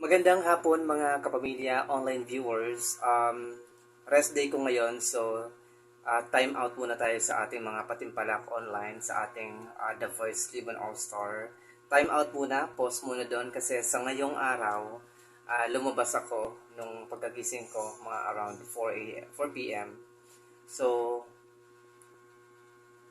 Magandang hapon mga kapamilya, online viewers. Rest day ko ngayon, so time out muna tayo sa ating mga patimpalak online sa ating The Voice Liban All-Star. Time out muna, pause muna doon kasi sa ngayong araw, lumabas ako nung pagkagising ko mga around 4 p.m. So,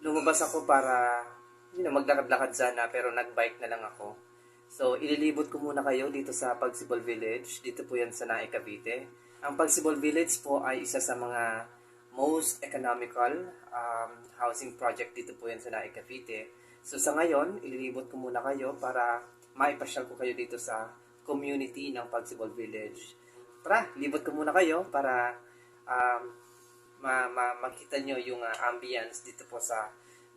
lumabas ako para maglakad-lakad sana pero nag-bike na lang ako. So, ililibot ko muna kayo dito sa Pagsibol Village. Dito po yan sa Nae, Cavite. Ang Pagsibol Village po ay isa sa mga most economical housing project dito po yan sa Nae, Cavite. So, sa ngayon, ililibot ko muna kayo para maipasyal ko kayo dito sa community ng Pagsibol Village. Tara, libot ko muna kayo para um, makita nyo yung ambience dito po sa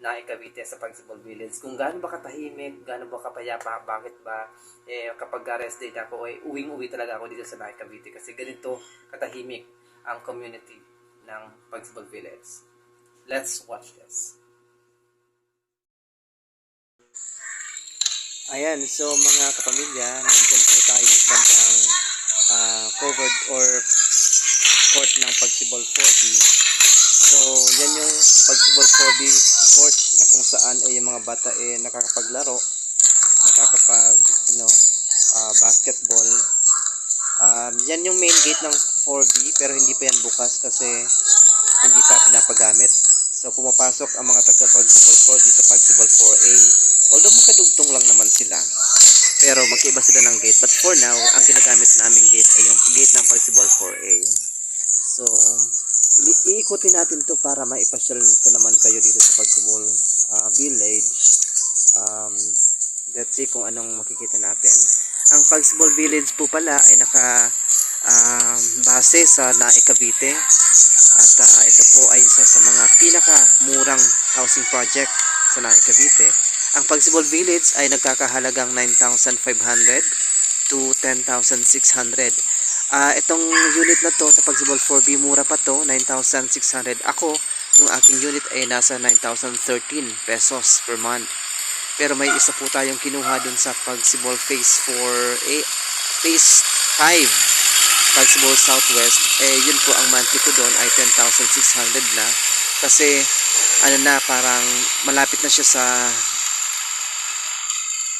Nae, Cavite sa Pagsibol Village. Kung gaano ba katahimik, gaano ba kapayapa, bakit ba kapag rest day ako, uwing-uwi talaga ako dito sa Nae, Cavite kasi ganito katahimik ang community ng Pagsibol Village. Let's watch this. Ayan, so mga kapamilya, nandyan po tayo ng bandang covered or court ng Pagsibol 4B. So, yan yung Pagsibol 4B court na kung saan ay yung mga bata nakakapaglaro, nakakapag basketball. Yan yung main gate ng 4B pero hindi pa yan bukas kasi hindi pa pinapagamit. So, pumapasok ang mga taga Pagsibol 4B sa Pagsibol 4A. Although magkadugtong lang naman sila. Pero magkaiba sila ng gate. But for now, ang ginagamit naming gate ay yung gate ng Pagsibol 4A. So, iikutin natin to para maipasyal ko naman kayo dito sa Pagsibol Village. Let's see kung anong makikita natin. Ang Pagsibol Village po pala ay base sa Nae, Cavite. At ito po ay isa sa mga pinakamurang housing project sa Nae, Cavite. Ang Pagsibol Village ay nagkakahalagang 9,500 to 10,600. Itong unit na to sa Pagsibol 4B, mura pa to, 9,600. Ako, yung aking unit ay nasa 9,013 pesos per month. Pero may isa po tayong kinuha dun sa Pagsibol Phase 4A, Phase 5, Pagsibol Southwest. Yun po ang monthly ko doon ay 10,600 na. Kasi, parang malapit na siya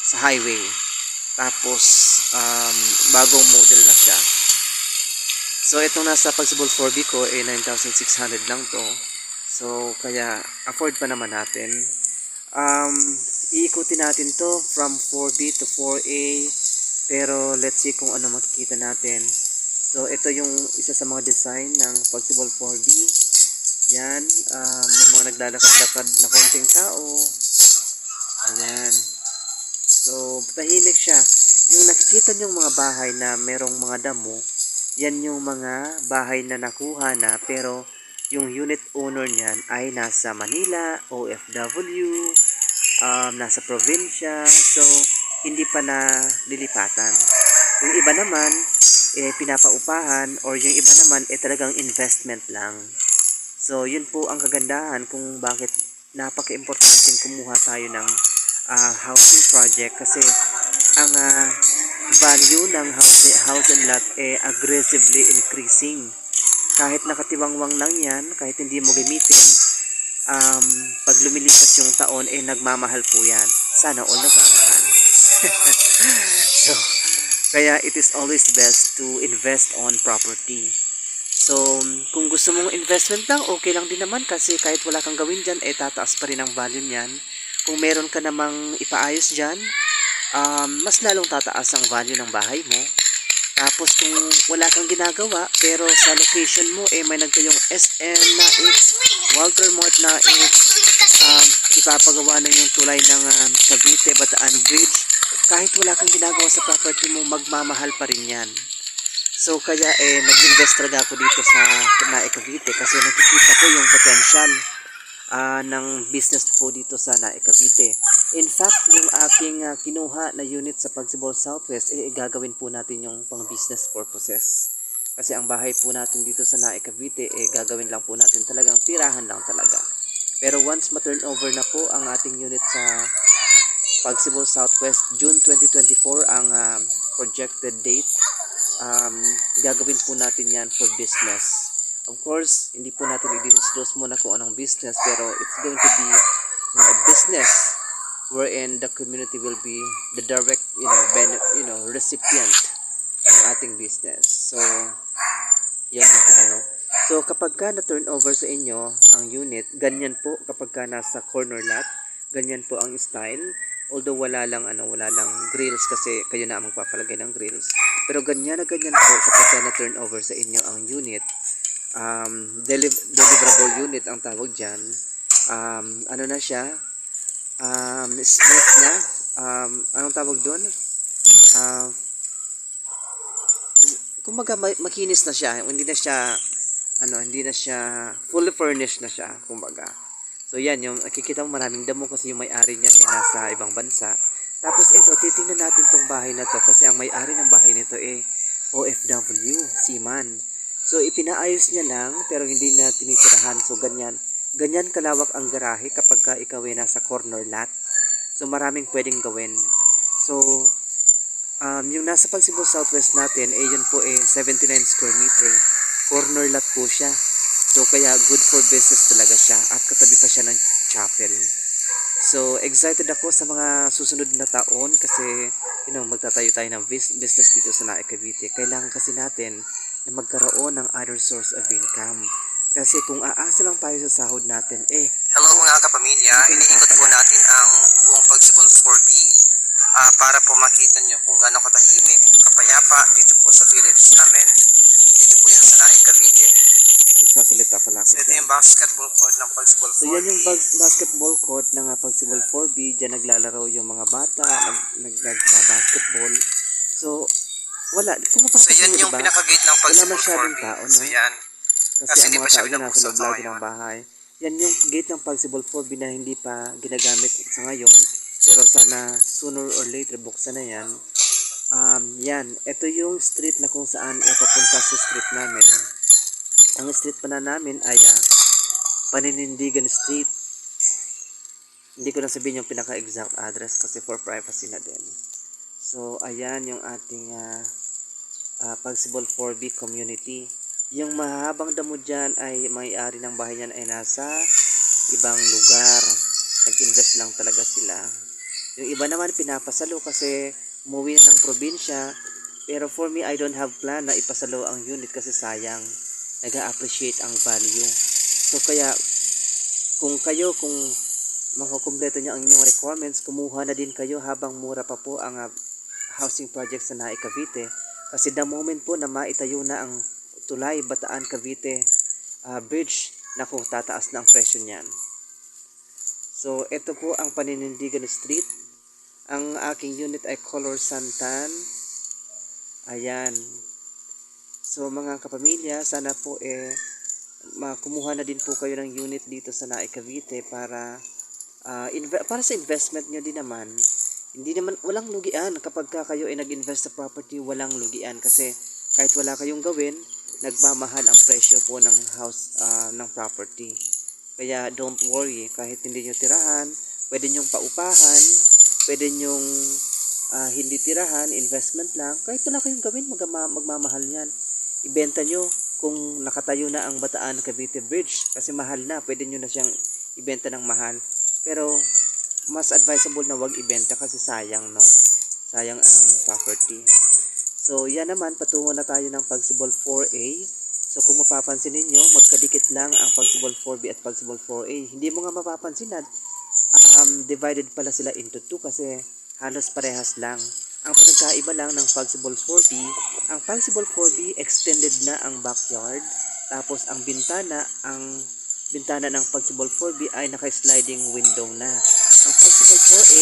sa highway. Tapos, bagong model na siya. So, itong nasa Pagsibol 4B ko, 9,600 lang to. So, kaya, afford pa naman natin. Iikutin natin to from 4B to 4A. Pero, let's see kung ano makikita natin. So, ito yung isa sa mga design ng Pagsibol 4B. Yan, may mga naglalakad-lakad na konting tao. Ayan. So, tahimik siya. Yung nakikita niyong mga bahay na merong mga damo, yan yung mga bahay na nakuha na pero yung unit owner niyan ay nasa Manila, OFW, nasa probinsya, so hindi pa na lilipatan. Yung iba naman, pinapaupahan or yung iba naman, talagang investment lang. So, yun po ang kagandahan kung bakit napaka-importante kumuha tayo ng housing project kasi ang value ng house and lot aggressively increasing. Kahit nakatiwangwang lang yan, kahit hindi mo gamitin, pag lumilipas yung taon, nagmamahal po yan. Sana all nagmamahal. So, kaya it is always best to invest on property. So, kung gusto mong investment lang, okay lang din naman kasi kahit wala kang gawin dyan, tataas pa rin ang value niyan. Kung meron ka namang ipaayos dyan, mas lalong tataas ang value ng bahay mo. Tapos kung wala kang ginagawa, pero sa location mo, may nagtayong SM na Walter Mort na ipapagawa na yung tulay ng Cavite Bataan Bridge, kahit wala kang ginagawa sa property mo, magmamahal pa rin yan. So kaya nag-invest talaga ako dito sa Nae, Cavite kasi nakikita ko yung potential ng business po dito sa Nae, Cavite. In fact, yung aking kinuha na unit sa Pagsibol Southwest, gagawin po natin yung pang business purposes. Kasi ang bahay po natin dito sa Nae, Cavite, gagawin lang po natin talagang tirahan lang talaga. Pero once ma-turn over na po ang ating unit sa Pagsibol Southwest, June 2024 ang projected date gagawin po natin yan for business. Of course, hindi po natin i-disclose muna kung anong business, pero it's going to be a business wherein the community will be the direct, recipient ng ating business. So, yan ang plano. So, kapag ka na-turnover sa inyo ang unit, ganyan po kapag ka nasa corner lot, ganyan po ang style. Although wala lang grills kasi kayo na ang magpapalagay ng grills. Pero ganyan na ganyan po kapag ka na-turnover sa inyo ang unit. Deliverable unit ang tawag diyan. Ano na siya? Smooth na. Anong tawag doon? Kumbaga makinis na siya, hindi na siya fully furnished na siya, kumbaga. So yan, yung nakikita mo maraming damo kasi yung may-ari niyan ay nasa ibang bansa. Tapos ito, titingnan natin tong bahay na to kasi ang may-ari ng bahay nito OFW, seaman. So ipinaayos niya lang pero hindi na tinitirahan. So ganyan kalawak ang garahe kapag ka ikaw ay nasa corner lot. So maraming pwedeng gawin. So yung nasa Pagsibol Southwest natin, yun po 79 square meter. Corner lot po siya. So, kaya good for business talaga siya. At katabi pa siya ng chapel. So, excited ako sa mga susunod na taon kasi, magtatayo tayo ng business dito sa Naik, Cavite. Kailangan kasi natin na magkaroon ng other source of income. Kasi kung aasa lang tayo sa sahod natin, Hello mga kapamilya, iniikot po natin ang buong Pagsibol 4B para po makita nyo kung gaano katahimik, kapayapa dito po sa village namin. Dito po yan sa Naik, Cavite. Nagsasalita pala ako. So ito yung basketball court ng Pagsibol 4B. So yan yung basketball court ng Pagsibol 4B. Diyan naglalaro yung mga bata, nagbabasketball. So, wala. So yan yung pinaka-gate ng Pagsibol 4B. Tao, no? So yan. Kasi ang mga tao na nasa loob lagi ng bahay. Yan yung gate ng Pagsibol 4B na hindi pa ginagamit sa ngayon. Pero sana sooner or later buksan na yan. Yan. Ito yung street na kung saan papunta sa street namin. Ang street pa na namin ay Paninindigan Street. Hindi ko na sabihin yung pinaka-exact address kasi for privacy na din. So, ayan yung ating Pagsibol 4B community. Yung mahabang damo dyan ay may-ari ng bahay niyan ay nasa ibang lugar. Nag-invest lang talaga sila. Yung iba naman pinapasalo kasi umuwi ng probinsya. Pero for me, I don't have plan na ipasalo ang unit kasi sayang. Nag-appreciate ang value. So kaya, kung makakumpleto niyo ang inyong requirements, kumuha na din kayo habang mura pa po ang housing project sa Naik, Cavite. Kasi the moment po na maitayo na ang Tulay, Bataan, Cavite bridge, naku, tataas na ang presyo niyan. So, ito po ang Paninindigan Street. Ang aking unit ay Color Santan. Ayan. So, mga kapamilya, sana po makumuha na din po kayo ng unit dito sa Naik, Cavite para sa investment nyo din naman. Hindi naman, walang lugian. Kapag kayo ay nag-invest sa property, walang lugian. Kasi kahit wala kayong gawin, nagmamahal ang presyo po ng house, ng property. Kaya don't worry, kahit hindi nyo tirahan, pwede nyong paupahan, pwede nyong hindi tirahan, investment lang. Kahit wala kayong gawin, magmamahal yan. Ibenta nyo kung nakatayo na ang Bataan Cavite Bridge kasi mahal na, pwede nyo na siyang ibenta ng mahal. Pero mas advisable na wag ibenta kasi sayang, no? Sayang ang property. So, yan naman, patungo na tayo ng Pagsibol 4A. So, kung mapapansin ninyo, magkadikit lang ang Pagsibol 4B at Pagsibol 4A. Hindi mo nga mapapansin na divided pala sila into 2 kasi halos parehas lang. Ang pinagkaiba lang ng Pagsibol 4B, ang Pagsibol 4B extended na ang backyard. Tapos, ang bintana ng Pagsibol 4B ay naka-sliding window na. Ang Pagsibol 4A,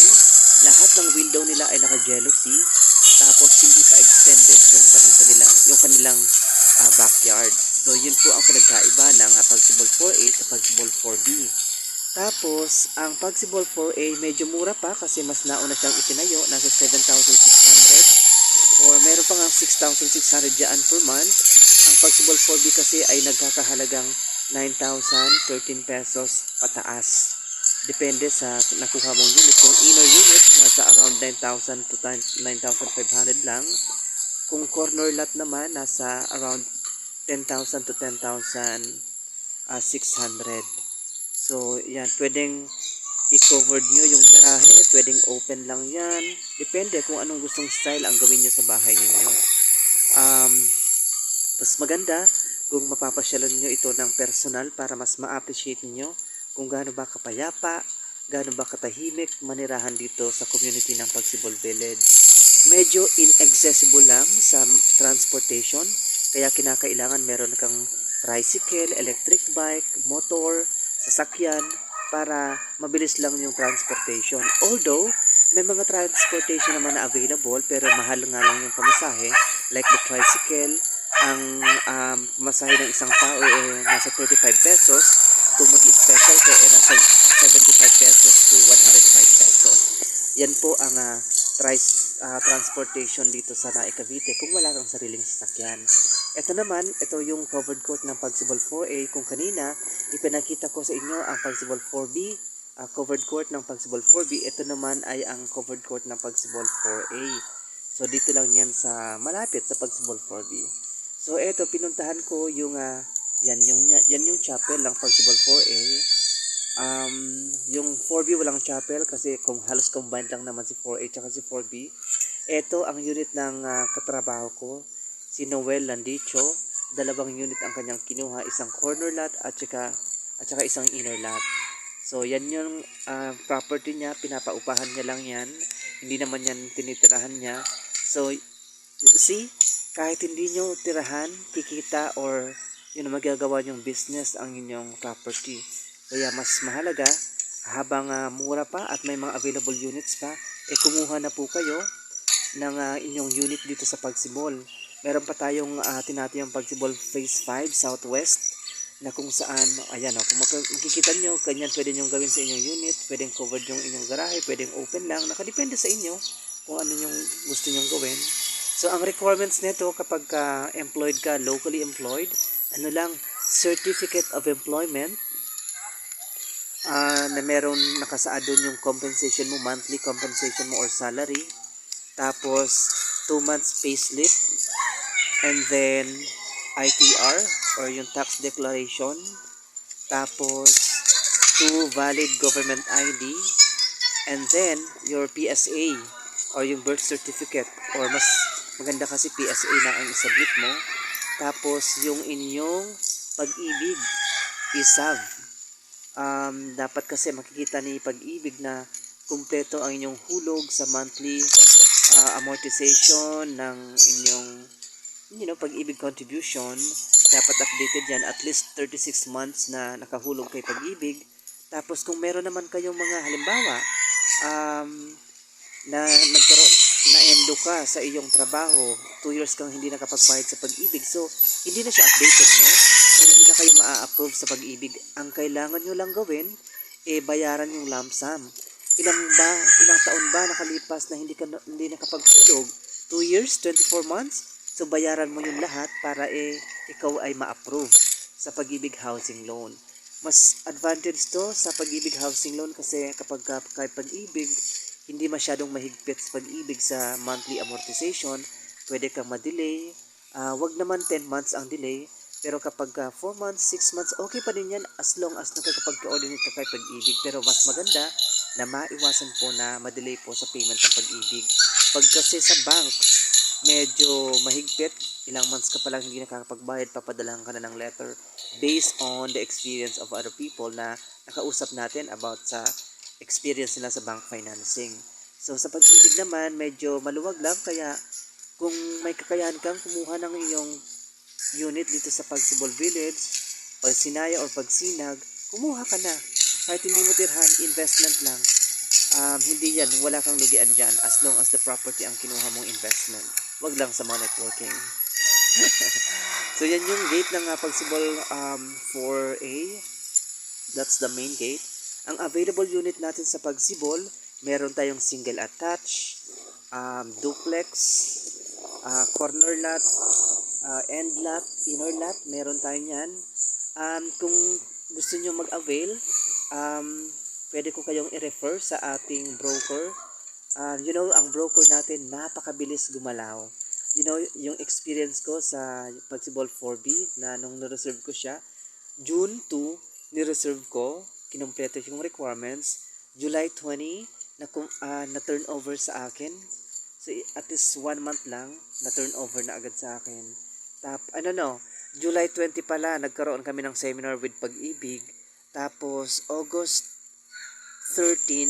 lahat ng window nila ay naka-jealousy. Tapos hindi pa extended yung kanilang backyard. So yun po ang pinagkaiba ng Pagsibol 4A sa Pagsibol 4B. Tapos ang Pagsibol 4A medyo mura pa kasi mas nauna siyang itinayo, nasa 7,600 or meron pa nga 6,600 dyan per month. Ang Pagsibol 4B kasi ay nagkakahalagang 9,013 pesos pataas. Depende sa nakuha mong unit. Kung inner unit, nasa around 9,000 to 9,500 lang. Kung corner lot naman, nasa around 10,000 to 10,600. So, yan, pwedeng i-covered nyo yung garahe, pwedeng open lang yan. Depende kung anong gustong style ang gawin nyo sa bahay ninyo. Mas maganda kung mapapasyalan nyo ito ng personal para mas ma-appreciate niyo kung gaano ba kapayapa, gaano ba katahimik manirahan dito sa community ng Pagsibol Village. Medyo inaccessible lang sa transportation, kaya kinakailangan meron kang tricycle, electric bike, motor, sasakyan para mabilis lang yung transportation. Although, may mga transportation naman na available pero mahal nga lang yung pamasahe, like the tricycle. Ang pamasahe ng isang tao nasa 35 pesos. Kung mag-special ka nasa 75 pesos to 105 pesos. Yan po ang transportation dito sa Naik, Cavite kung wala kang sariling sasakyan. Ito naman, ito yung covered court ng Pagsibol 4A. Kung kanina, ipinakita ko sa inyo ang Pagsibol 4B, covered court ng Pagsibol 4B. Ito naman ay ang covered court ng Pagsibol 4A. So, dito lang yan sa malapit sa Pagsibol 4B. So, ito, pinuntahan ko yung, yan yung chapel ng Pagsibol 4A. Yung 4B walang chapel kasi kung halos combined lang naman si 4A at si 4B. Ito ang unit ng katrabaho ko, si Noel Landicho. Dalawang unit ang kanyang kinuha, isang corner lot at saka isang inner lot. So yan yung property niya, pinapaupahan niya lang yan. Hindi naman yan tinitirahan niya. So see, kahit hindi nyo tirahan, kikita or yun na magagawa yung business ang inyong property. Kaya mas mahalaga, habang mura pa at may mga available units pa, kumuha na po kayo ng inyong unit dito sa Pagsibol. Meron pa tayong tinatayong Pagsibol Phase 5 Southwest na kung saan, ayan kung makikita nyo, ganyan pwede nyo gawin sa inyong unit, pwedeng covered yung inyong garahe, pwedeng open lang, nakadepende sa inyo kung ano yung gusto nyong gawin. So, ang requirements nito kapag employed ka, locally employed, ano lang, Certificate of Employment, na meron nakasaad doon yung compensation mo, monthly compensation mo or salary, tapos 2 months payslip, and then ITR or yung tax declaration, tapos 2 valid government ID, and then your PSA or yung birth certificate, or mas maganda kasi PSA na ang isubmit mo, tapos yung inyong pag-ibig isab. Dapat kasi makikita ni pag-ibig na kumpleto ang inyong hulog sa monthly amortization ng inyong pag-ibig contribution. Dapat updated yan, at least 36 months na nakahulog kay pag-ibig. Tapos kung meron naman kayong mga halimbawa na na-endo ka sa iyong trabaho, 2 years kang hindi nakapagbayad sa pag-ibig, so hindi na siya updated, no? So, hindi na kayo maa-approve sa pag-ibig. Ang kailangan nyo lang gawin, bayaran yung lump sum. Ilang taon ba nakalipas na hindi nakapagtulog? 2 years, 24 months? So, bayaran mo yung lahat para ikaw ay ma-approve sa pag-ibig housing loan. Mas advantage to sa pag-ibig housing loan kasi kapag kay pag-ibig, hindi masyadong mahigpit sa pag-ibig sa monthly amortization, pwede kang ma-delay. Wag naman 10 months ang delay, pero kapag 4 months, 6 months, okay pa din yan as long as nakakapag-coordinate ka kay pag-ibig. Pero mas maganda na maiwasan po na ma-delay po sa payment ng pag-ibig. Pag kasi sa bank, medyo mahigpit, ilang months ka pa lang hindi nakakapagbayad, papadalahan ka na ng letter based on the experience of other people na nakausap natin about sa experience nila sa bank financing. So, sa pag-ibig naman, medyo maluwag lang, kaya kung may kakayahan kang kumuha ng iyong unit dito sa Pagsibol Village, Pagsinaya or Pagsinag, kumuha ka na. Kahit hindi mo tirhan, investment lang. Hindi yan, wala kang lugian dyan as long as the property ang kinuha mong investment. Wag lang sa mga networking. So, yan yung gate ng Pagsibol 4A. That's the main gate. Ang available unit natin sa Pagsibol, meron tayong single attach, duplex, corner lot, end lot, inner lot, meron tayo yan. Kung gusto nyo mag-avail, pwede ko kayong i-refer sa ating broker. Ang broker natin, napakabilis gumalaw. you know, yung experience ko sa Pagsibol 4B na nung na-reserve ko siya, June 2, ni-reserve ko, kinumpleto yung requirements. July 20, na turn over sa akin. So, at least 1 month lang, na turn over na agad sa akin. July 20 pala, nagkaroon kami ng seminar with Pag-ibig. Tapos, August 13,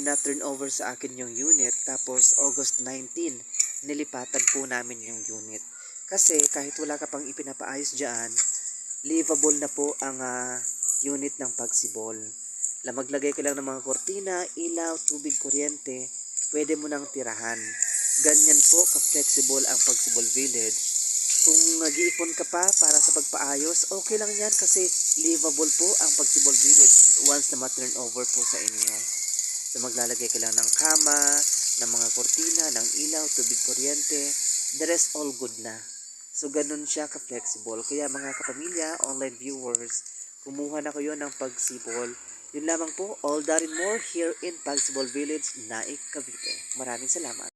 na turn over sa akin yung unit. Tapos, August 19, nilipatan po namin yung unit. Kasi, kahit wala ka pang ipinapaayos dyan, livable na po ang unit ng Pagsibol. Maglagay ka lang ng mga kortina, ilaw, tubig, kuryente, pwede mo nang tirahan. Ganyan po ka-flexible ang Pagsibol Village. Kung nag-iipon ka pa para sa pagpaayos, okay lang yan kasi livable po ang Pagsibol Village once na ma-turn over po sa inyo. So maglalagay ka lang ng kama, ng mga kortina, ng ilaw, tubig, kuryente, the rest all good na. So ganun siya ka-flexible. Kaya mga kapamilya, online viewers, kumuha na kayo ng Pagsibol. Yun lamang po, all that and more here in Pagsibol Village, Naik, Cavite. Maraming salamat.